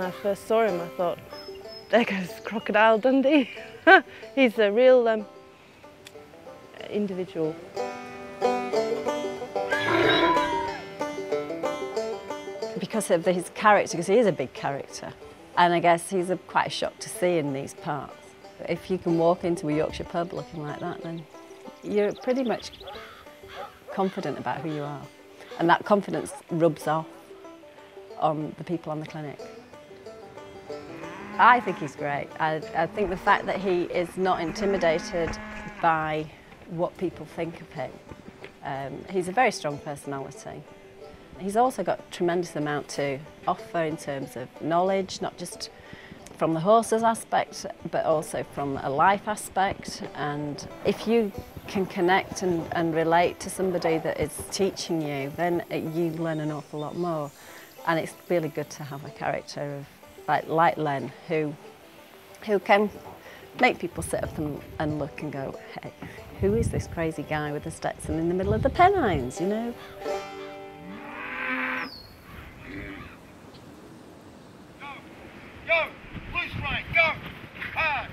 when I first saw him, I thought, there goes Crocodile Dundee. He's a real individual. Because of his character, because he is a big character, and I guess he's quite a shock to see in these parts. If you can walk into a Yorkshire pub looking like that, then you're pretty much confident about who you are, and that confidence rubs off on the people on the clinic. I think he's great. I think the fact that he is not intimidated by what people think of him. He's a very strong personality. He's also got a tremendous amount to offer in terms of knowledge, not just from the horses aspect, but also from a life aspect. And if you can connect and relate to somebody that is teaching you, then you learn an awful lot more. And it's really good to have a character of like Len, who can make people sit up and look and go, hey, who is this crazy guy with the Stetson in the middle of the Pennines, you know? Go! Loose rein, go! Hard!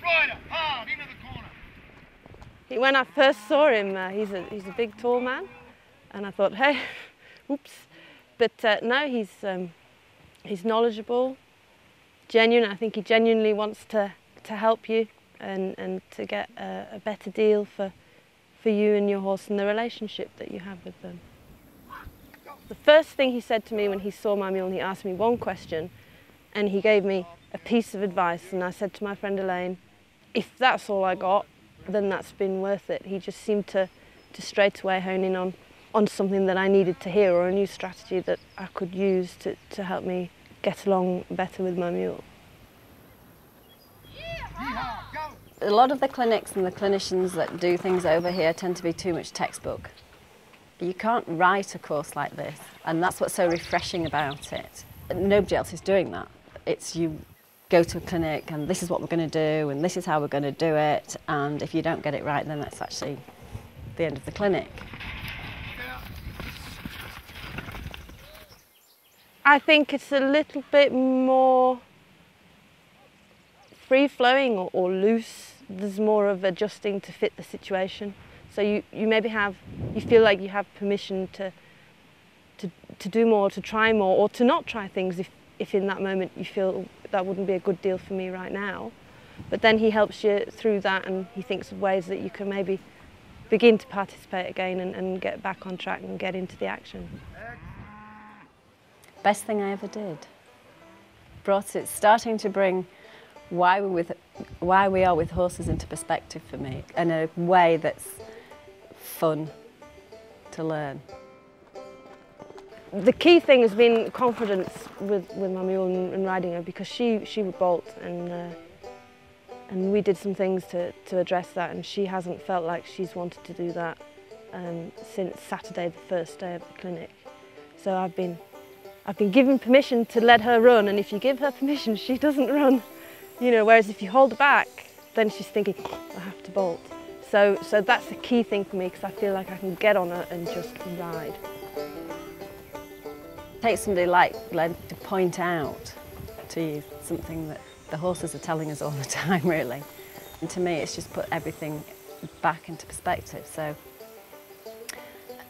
Rider, hard, into the corner! When I first saw him, he's a big, tall man, and I thought, hey, oops. But no, he's knowledgeable, genuine. I think he genuinely wants to help you and to get a better deal for you and your horse and the relationship that you have with them. The first thing he said to me when he saw my mule, he asked me one question, and he gave me a piece of advice, and I said to my friend Elaine, if that's all I got, then that's been worth it. He just seemed to straight away hone in on something that I needed to hear, or a new strategy that I could use to help me get along better with my mule. A lot of the clinics and the clinicians that do things over here tend to be too much textbook. You can't write a course like this, and that's what's so refreshing about it. Nobody else is doing that. It's you go to a clinic and this is what we're going to do and this is how we're going to do it, and if you don't get it right, then that's actually the end of the clinic. I think it's a little bit more free-flowing or loose. There's more of adjusting to fit the situation. So you maybe you feel like you have permission to do more, to try more, or to not try things if in that moment you feel that wouldn't be a good deal for me right now. But then he helps you through that, and he thinks of ways that you can maybe begin to participate again and get back on track and get into the action. Best thing I ever did. Starting to bring why we are with horses into perspective for me in a way that's fun to learn. The key thing has been confidence with my mule and riding her, because she would bolt, and we did some things to address that, and she hasn't felt like she's wanted to do that since Saturday, the first day of the clinic. So I've been given permission to let her run, and if you give her permission, she doesn't run. You know, whereas if you hold her back, then she's thinking, I have to bolt. So that's the key thing for me, because I feel like I can get on her and just ride. It takes somebody like Len to point out to you something that the horses are telling us all the time, really. And to me, it's just put everything back into perspective. So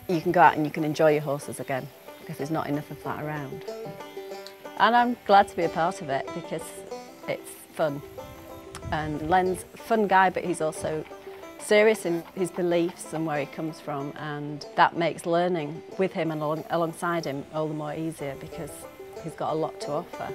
you can go out and you can enjoy your horses again, because there's not enough of that around. And I'm glad to be a part of it, because it's fun. And Len's a fun guy, but he's also serious in his beliefs and where he comes from, and that makes learning with him and alongside him all the more easier, because he's got a lot to offer.